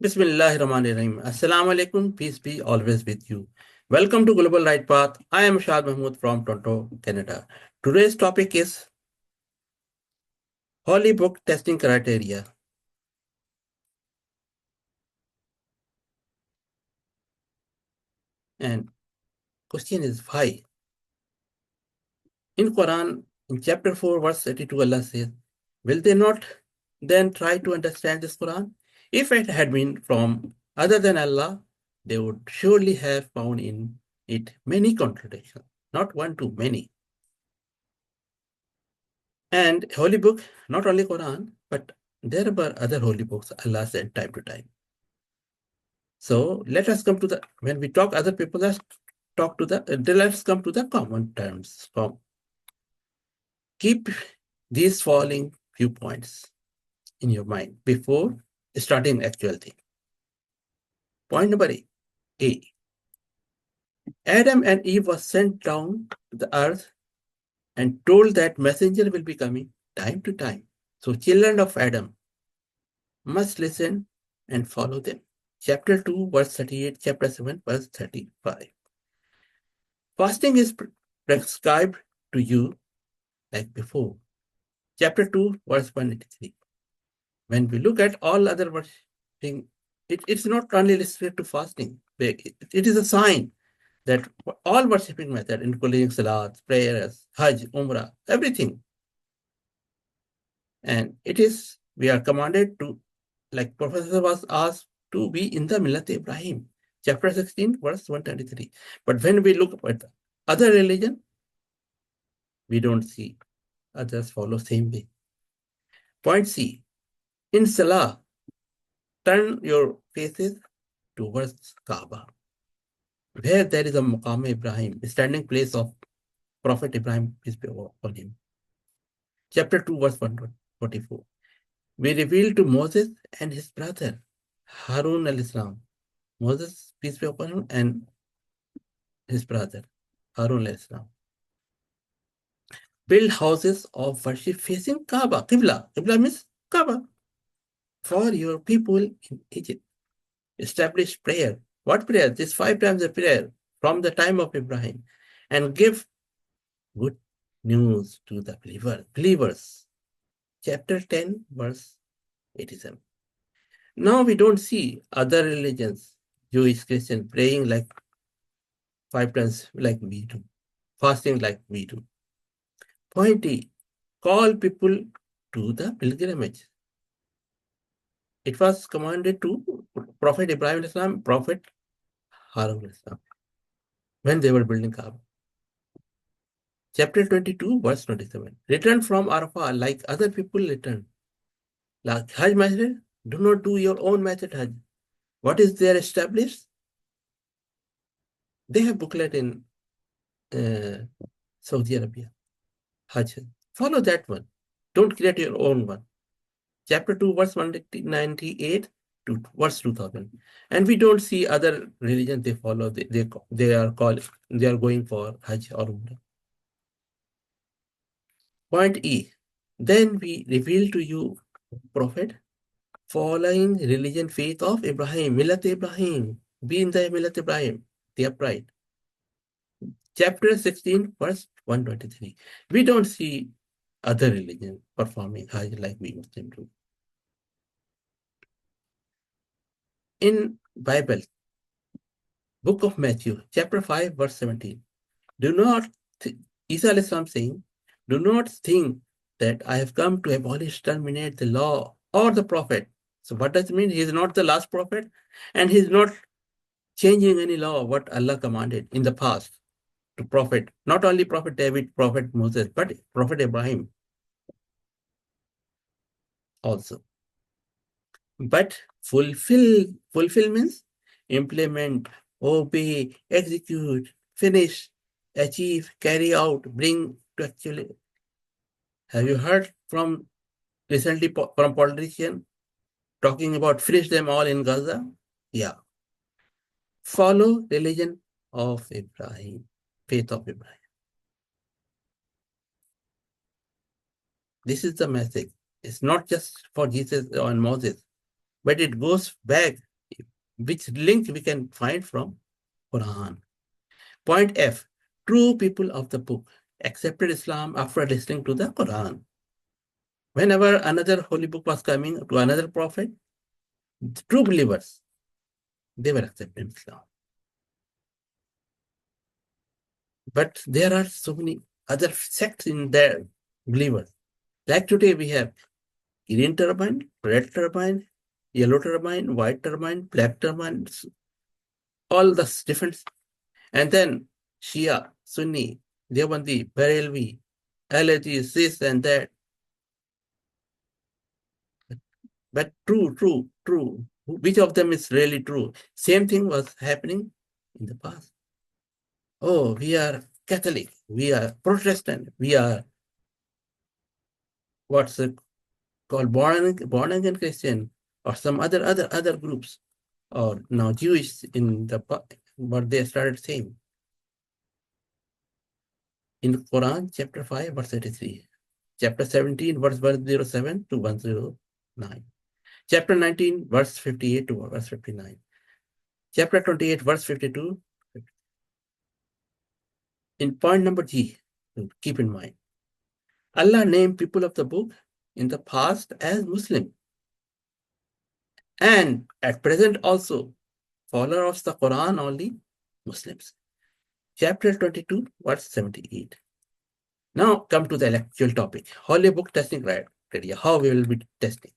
Bismillahirrahmanirrahim. Assalamu alaikum. Peace be always with you. Welcome to Global Light Path. I am Shad Mahmood from Toronto, Canada. Today's topic is Holy Book Testing Criteria. And question is why? In Quran, in chapter 4, verse 82, Allah says, will they not then try to understand this Quran? If it had been from other than Allah, they would surely have found in it many contradictions. Not one, too many. And holy book, not only Quran, but there were other holy books Allah sent time to time. So let us come to the, when we talk other people, let's come to the common terms. Keep these following few points in your mind before starting actual thing. Point number A. Adam and Eve was sent down to the earth and told that messenger will be coming time to time. So children of Adam must listen and follow them. Chapter 2, verse 38, chapter 7, verse 35. Fasting is prescribed to you like before. Chapter 2, verse 183. When we look at all other worshipping, it's not only restricted to fasting. It is a sign that all worshipping methods, including salat, prayers, hajj, umrah, everything. And it is, we are commanded to, like Professor was asked, to be in the Millat Ibrahim, chapter 16, verse 123. But when we look at other religion, we don't see others follow same way. Point C. In Salah, turn your faces towards Kaaba, where there is a Maqam Ibrahim, standing place of Prophet Ibrahim, peace be upon him. Chapter 2, verse 144. We revealed to Moses and his brother, Harun al-Islam. Moses, peace be upon him, and his brother, Harun al-Islam. Build houses of worship facing Kaaba. Qibla. Qibla means Kaaba. For your people in Egypt. Establish prayer. What prayer? This 5 times a prayer from the time of Ibrahim. And give good news to the believers. Chapter 10, verse 87. Now we don't see other religions, Jewish, Christian, praying like 5 times like we do, fasting like we do. Point D, call people to the pilgrimage. It was commanded to Prophet Ibrahim al-Islam, Prophet Harun al-Islam, when they were building Kaaba. Chapter 22, verse 27. Return from Arafah like other people return. Like Hajj method, do not do your own method Hajj. What is there established? They have booklet in Saudi Arabia. Hajj. Follow that one. Don't create your own one. Chapter 2, verse 198 to verse 2000. And we don't see other religions they follow. They are going for Hajj or Umrah. Point E. Then we reveal to you, Prophet, following religion faith of Ibrahim, Millat Ibrahim, be in the Millat Ibrahim, the upright. Chapter 16, verse 123. We don't see other religion performing Hajj like we Muslims do. In Bible, Book of Matthew, chapter 5, verse 17. Do not, Isa al-Islam saying, do not think that I have come to abolish, terminate the law or the prophet. So what does it mean? He is not the last prophet, and he is not changing any law of what Allah commanded in the past to prophet. Not only Prophet David, Prophet Moses, but Prophet Ibrahim also. But fulfill means implement, obey, execute, finish, achieve, carry out, bring to actually. Have you heard from recently from politician talking about finish them all in Gaza? Yeah. Follow religion of Ibrahim, faith of Ibrahim. This is the message. It's not just for Jesus and Moses, but it goes back which link we can find from Quran. Point F, true people of the book accepted Islam after listening to the Quran. Whenever another holy book was coming to another prophet, the true believers, they were accepting Islam. But there are so many other sects in their believers. Like today we have green turban, red turban, yellow turban, white turban, black turban, all the different. And then Shia, Sunni, Deobandi, Barelvi, Alaji, this and that. But true. Which of them is really true? Same thing was happening in the past. Oh, we are Catholic, we are Protestant, we are what's it called, born again Christian, or some other groups, or now Jewish in the what they started saying. In Quran, chapter 5, verse 83, chapter 17, verse 107 to 109, chapter 19, verse 58 to verse 59, chapter 28, verse 52. In point number G, keep in mind, Allah named people of the book in the past as Muslim, and at present also followers of the Quran only Muslims. Chapter 22, verse 78. Now come to the actual topic, Holy Book testing criteria, how we will be testing.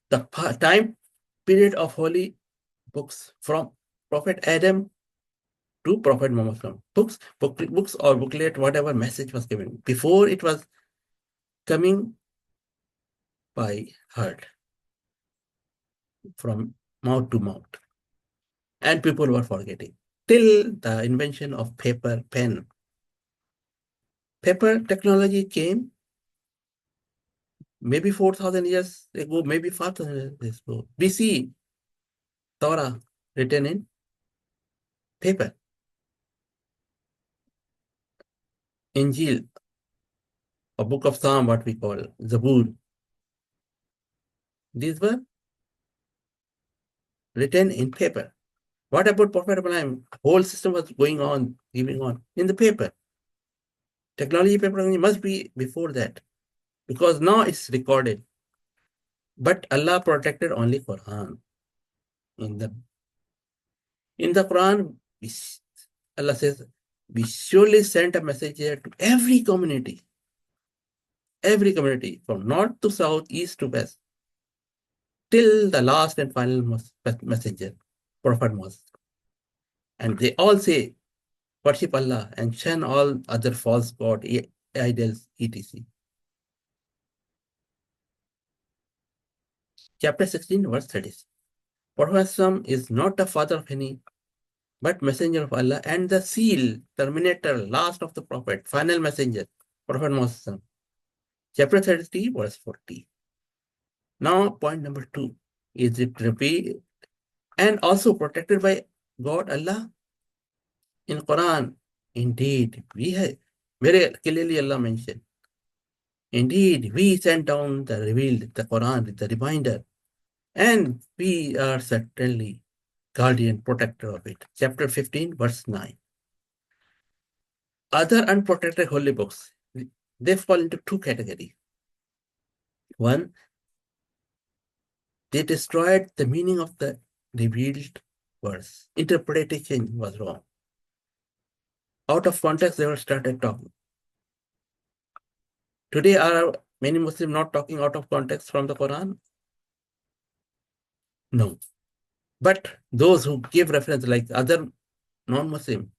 The time period of holy books from Prophet Adam to Prophet Muhammad. Books or booklet, whatever message was given. Before it was coming by heart, from mouth to mouth. And people were forgetting. Till the invention of paper, pen. Paper technology came maybe 4,000 years ago, maybe 5,000 years ago. We see Torah written in paper. Injil, a book of Psalm, what we call Zabur. These were written in paper. What about Prophet Ibrahim? Whole system was going on, giving on in the paper. Technology, paper must be before that, because now it's recorded. But Allah protected only Quran. In the Quran, Allah says, we surely sent a messenger to every community, from north to south, east to west, till the last and final messenger, Prophet Muhammad. And they all say, worship Allah and shun all other false gods, idols, etc. Chapter 16, verse 30. Prophet is not the father of any, but messenger of Allah and the seal, terminator, last of the prophet, final messenger, Prophet Muhammad. Chapter 30, verse 40. Now, point number 2. Is it revealed and also protected by God, Allah? In Quran, indeed, we have very clearly Allah mentioned. Indeed, we sent down the revealed, the Quran with the reminder, and we are certainly guardian, protector of it. Chapter 15, verse 9. Other unprotected holy books, they fall into two categories. One, they destroyed the meaning of the revealed verse. Interpretation was wrong. Out of context, they were started talking. Today, are many Muslims not talking out of context from the Quran? No. But those who give reference, like other non-Muslim,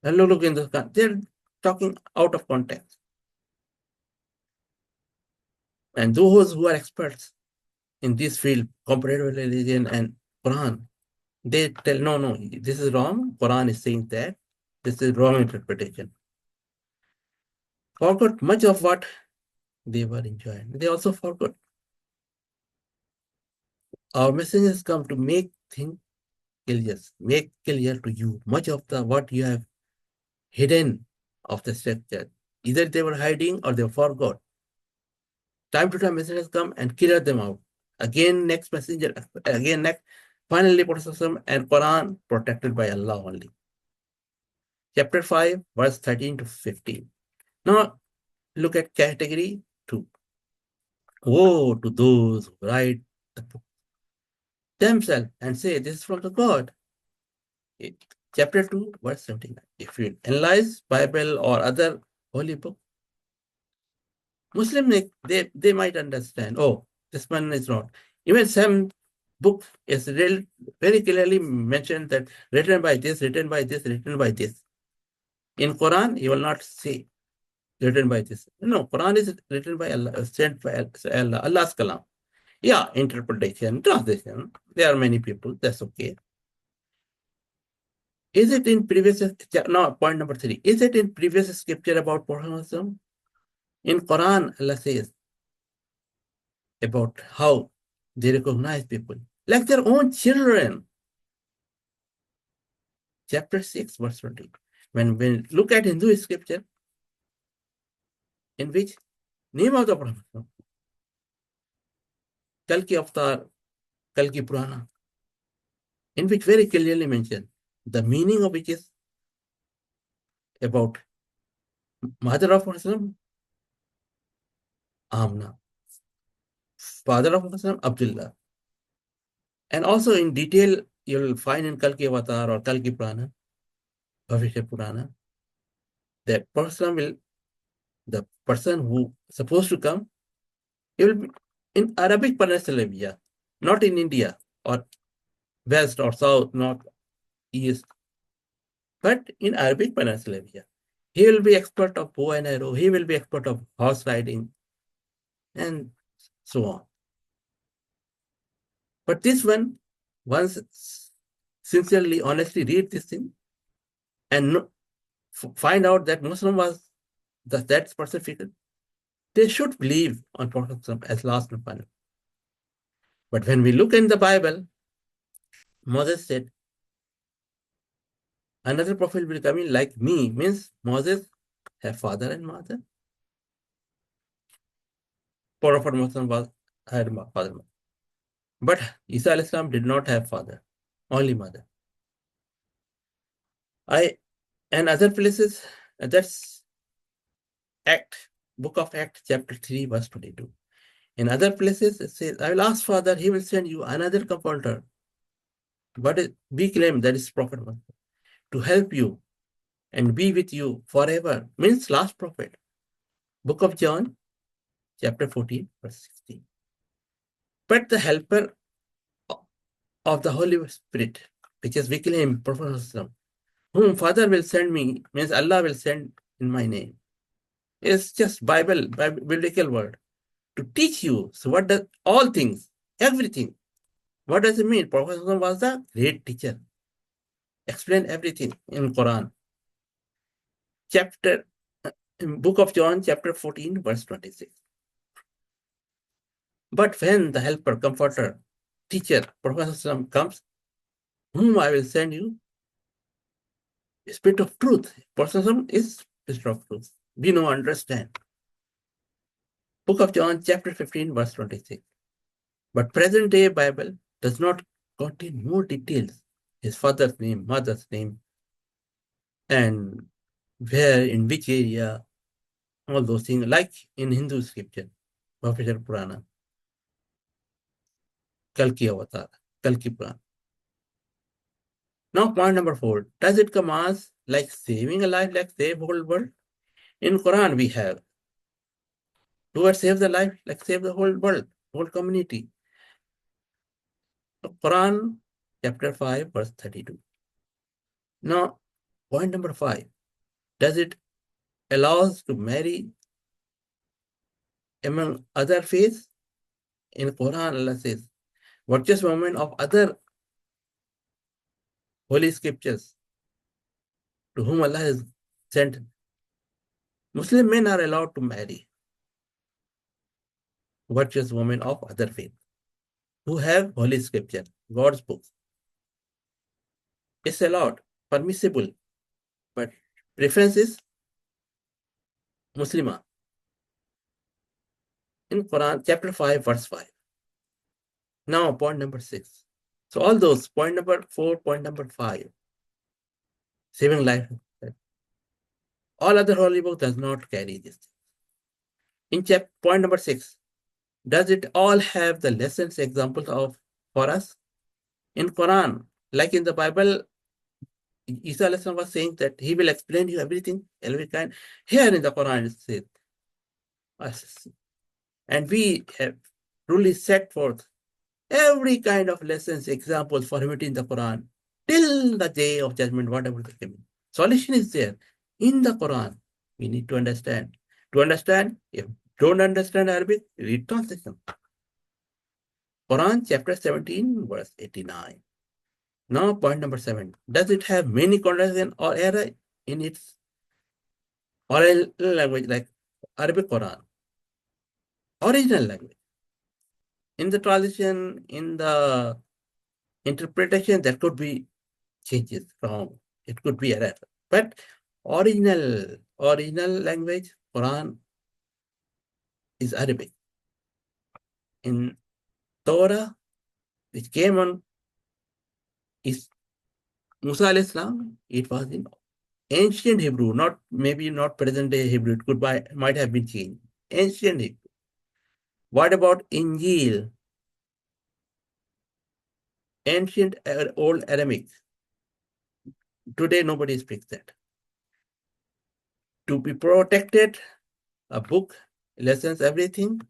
look in the Quran, they're talking out of context. And those who are experts in this field, comparative religion and Quran, they tell, no, this is wrong. Quran is saying that. This is wrong interpretation. Forgot much of what they were enjoying. They also forgot. Our messengers come to make things clear, make clear to you much of the what you have hidden of the scripture. Either they were hiding or they forgot. Time to time messengers come and clear them out. Again, next messenger, again, next Finally, Prophet and Quran protected by Allah only. Chapter 5, verse 13 to 15. Now, look at category 2. Woe to those who write the book themselves and say, this is from the God. Chapter 2, verse 79. If you analyze Bible or other holy book, Muslim, they might understand, oh, this one is not. Even some book is very clearly mentioned that written by this, written by this, written by this. In Quran, you will not say written by this. No, Quran is written by Allah, sent by Allah, Allah's kalam. Yeah, interpretation, translation. There are many people, that's okay. Is it in previous, no, point number 3. Is it in previous scripture about Prophet? In Quran, Allah says about how they recognize people, like their own children. Chapter 6, verse 20. When we look at Hindu scripture, in which name of the Prophet, Kalki Avatar, Kalki Purana, in which very clearly mentioned, the meaning of which is about mother of Prophet, Amna, father of Prophet, Abdullah. And also in detail, you'll find in Kalki Avatar or Kalki Purana, Bhavishya Purana, that the person who is supposed to come, he will be in Arabic Peninsula, not in India or West or South, North, East, but in Arabic Peninsula. He will be expert of bow and arrow, he will be expert of horse riding, and so on. But this one, once sincerely, honestly read this thing and find out that Muslim was that person figure, they should believe on Prophet as last and final. But when we look in the Bible, Moses said, another prophet will be coming like me, means Moses had father and mother. Prophet Muhammad had father. But Isa al-Islam did not have father, only mother. And other places, that's Act, Book of Acts, chapter 3, verse 22. In other places, it says, I will ask Father, he will send you another comforter. But we claim that is Prophet Muhammad, to help you and be with you forever, means last prophet. Book of John, chapter 14, verse 16. But the helper of the Holy Spirit, which is we claim Prophet Muhammad, whom Father will send me, means Allah will send in my name. It's just biblical word to teach you. So what does all things, everything, what does it mean? Prophet Muhammad was the great teacher. Explain everything in Quran. In Book of John, chapter 14, verse 26. But when the helper, comforter, teacher, Prophet comes, whom I will send you, Spirit of truth. Prophet is Spirit of truth. We know, understand. Book of John, chapter 15, verse 26. But present day Bible does not contain more details. His father's name, mother's name, and where, in which area, all those things, like in Hindu scripture, Bhavishya Purana, Kalki Avatar, Kalki Purana. Now, point number 4. Does it come as like saving a life, like save whole world? In Quran, we have, towards save the life, like save the whole world, whole community. So Quran, chapter 5, verse 32. Now, point number 5. Does it allow us to marry among other faiths? In Quran, Allah says, virtuous women of other holy scriptures to whom Allah has sent. Muslim men are allowed to marry virtuous women of other faith who have holy scripture, God's book. It's allowed, permissible, but preference is Muslimah. In Quran, chapter 5, verse 5. Now, point number 6. So all those, point number 4, point number 5, saving life. All other holy book does not carry this. In point number 6, does it all have the lessons, examples of for us? In Quran, like in the Bible, Isa was saying that he will explain you everything, every kind. Here in the Quran it says, and we have truly set forth every kind of lessons, examples for it in the Quran till the day of judgment, whatever the coming. Solution is there in the Quran. We need to understand. To understand, if don't understand Arabic, read translation. Quran chapter 17, verse 89. Now, point number 7. Does it have many contradictions or error in its oral language, like Arabic Quran? Original language. In the translation, in the interpretation, there could be changes, wrong. It could be error. But original language, Quran, is Arabic. In Torah, which came on is Musa alayhi salam, it was in ancient Hebrew, maybe not present day Hebrew. It might have been changed. Ancient Hebrew. What about Injil? Ancient old Aramaic. Today nobody speaks that. To be protected, a book, lessons, everything,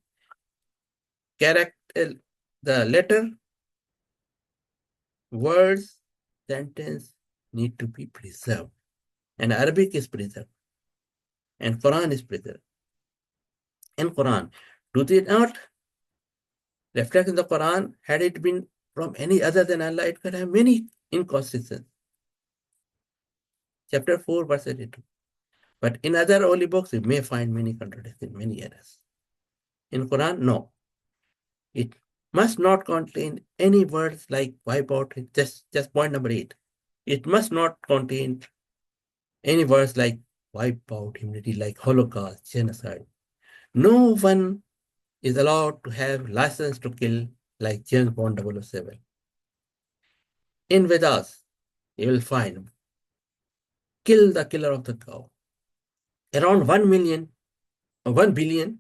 character, the letter, words, sentence need to be preserved. And Arabic is preserved. And Quran is preserved. In Quran, do they not reflect in the Quran? Had it been from any other than Allah, it could have many inconsistencies. Chapter 4, verse 82. But in other holy books, you may find many contradictions, many errors. In Quran, no. It must not contain any words like wipe out. Just point number 8. It must not contain any words like wipe out humanity, like Holocaust, genocide. No one is allowed to have license to kill like James Bond 007. In Vedas, you will find kill the killer of the cow. Around 1 billion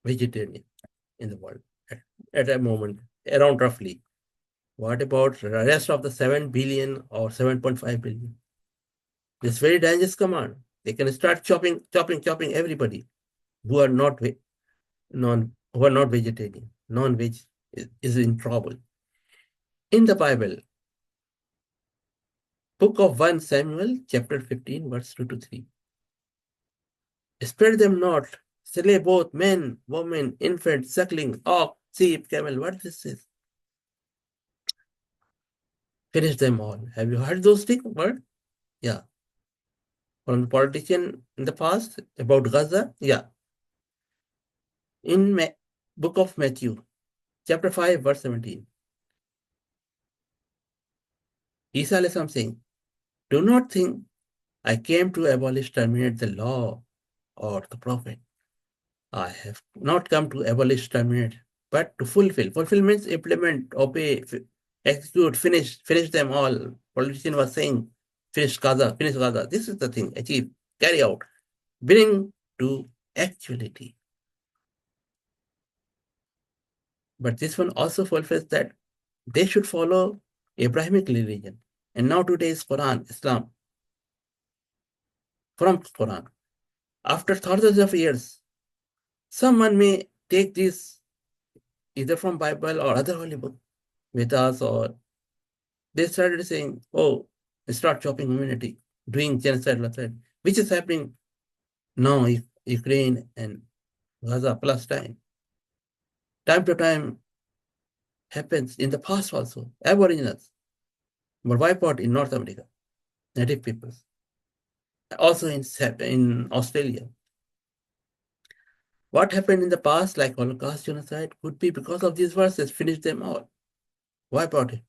vegetarian in the world at a moment, around roughly. What about the rest of the 7 billion or 7.5 billion? This very dangerous command. They can start chopping everybody who are not vegetarian. Non-veg is in trouble. In the Bible, book of 1 Samuel, chapter 15, verse 2 to 3. Spare them not, slay both men, women, infant, suckling, ox, sheep, camel. What this is? Finish them all. Have you heard those words? Yeah. From the politician in the past about Gaza? Yeah. In book of Matthew, chapter 5, verse 17. Isa is saying, do not think I came to abolish, terminate the law or the prophet. I have not come to abolish, terminate, but to fulfill. Fulfill means implement, obey, execute, finish them all. Politician was saying, finish Gaza. This is the thing, achieve, carry out, bring to actuality. But this one also fulfills that they should follow Abrahamic religion. And now today is Quran, Islam. From Quran. After thousands of years, someone may take this either from Bible or other holy book with us, or they started saying, oh, start chopping humanity, doing genocide, which is happening now in Ukraine and Gaza, Palestine. Time to time happens in the past also. Aboriginals were wiped out in North America, native peoples. Also in Australia. What happened in the past, like Holocaust, genocide, could be because of these verses, finish them all. Wipe out it.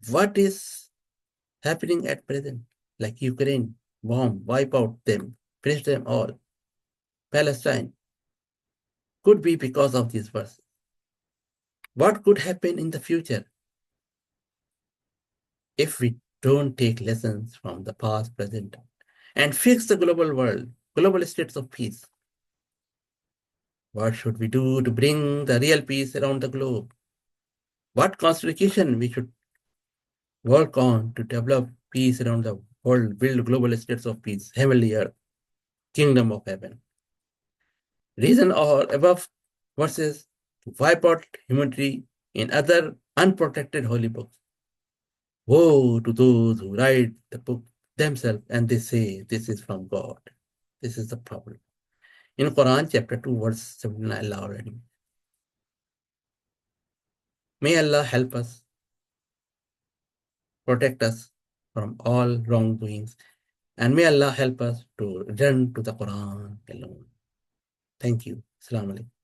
What is happening at present, like Ukraine, bomb, wipe out them, finish them all. Palestine, could be because of these verses. What could happen in the future if we don't take lessons from the past, present, and fix the global world, global states of peace? What should we do to bring the real peace around the globe? What constitution we should work on to develop peace around the world, build global states of peace, heavenly earth, kingdom of heaven? Reason or above verses to wipe out humanity in other unprotected holy books. Woe to those who write the book themselves and they say this is from God. This is the problem. In Quran chapter 2 verse 79 Allah already. May Allah help us, protect us from all wrongdoings, and may Allah help us to return to the Quran alone. Thank you. Assalamu alaikum.